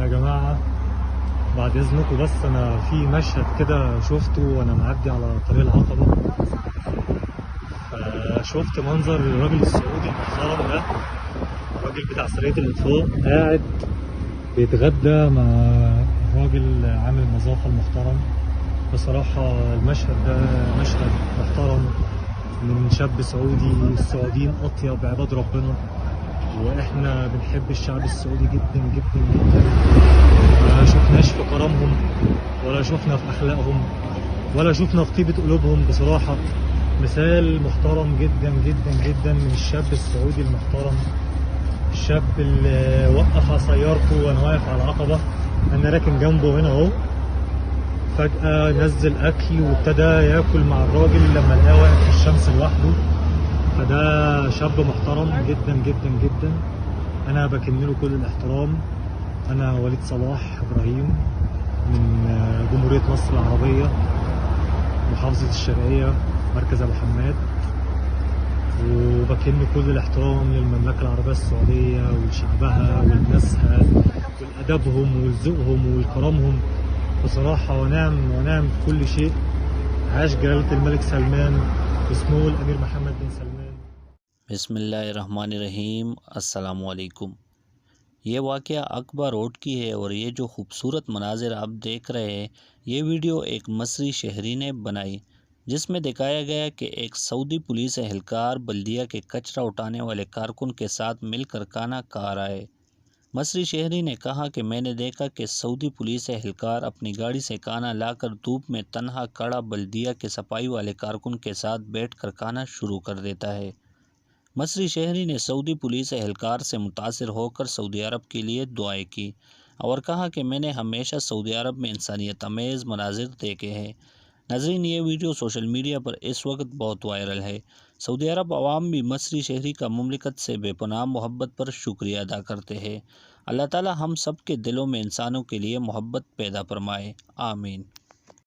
يا جماعة بعد إذنكم، بس أنا في مشهد كده شفته وأنا معدي على طريق العقبة. فشفت منظر الراجل السعودي المحترم ده، الراجل بتاع سرية الإطفاء، قاعد بيتغدى مع الراجل عامل النظافة المحترم. بصراحة المشهد ده مشهد محترم من شاب سعودي. السعوديين أطيب عباد ربنا، واحنا بنحب الشعب السعودي جدا جدا جدا. ما شفناش في كرمهم، ولا شفنا في اخلاقهم، ولا شفنا في طيبة قلوبهم. بصراحة مثال محترم جدا جدا جدا من الشاب السعودي المحترم، الشاب اللي وقف على سيارته وانا واقف على العقبة، انا راكن جنبه هنا اهو. فجأة نزل اكل وابتدى ياكل مع الراجل لما لقاه واقف في الشمس لوحده. فده شاب محترم جدا جدا جدا، انا بكن له كل الاحترام. انا وليد صلاح ابراهيم من جمهورية مصر العربية، محافظة الشرقية، مركز ابو حماد. وبكن كل الاحترام للمملكة العربية السعودية ولشعبها ولناسها ولأدبهم ولذوقهم ولكرمهم. بصراحة ونعم في كل شيء. عاش جلالة الملك سلمان وسمو الأمير محمد بن سلمان. बिस्मिल्लाहिर्रहमानिर्रहीम। अस्सलामुअलैकुम। ये वाक़या अकबा रोड की है और ये जो खूबसूरत मनाजिर आप देख रहे हैं, ये वीडियो एक मसरी शहरी ने बनाई, जिसमें दिखाया गया कि एक सऊदी पुलिस एहलकार बल्दिया के कचरा उठाने वाले कारकुन के साथ मिलकर खाना खा रहा है। मसरी शहरी ने कहा कि मैंने देखा कि सऊदी पुलिस एहलकार अपनी गाड़ी से खाना लाकर धूप में तन्हा खड़ा बल्दिया के सफाई वाले कारकुन के साथ बैठकर खाना शुरू कर देता है। मसरी शहरी ने सऊदी पुलिस एहलकार से मुतासिर होकर सऊदी अरब के लिए दुआएं की और कहा कि मैंने हमेशा सऊदी अरब में इंसानियत अमेज़ मनाजिर देखे हैं। नाज़रीन, ये वीडियो सोशल मीडिया पर इस वक्त बहुत वायरल है। सऊदी अरब अवाम भी मसरी शहरी का मुमलिकत से बेपनाह मोहब्बत पर शुक्रिया अदा करते हैं। अल्लाह ताला हम सब के दिलों में इंसानों के लिए मोहब्बत पैदा फरमाए। आमीन।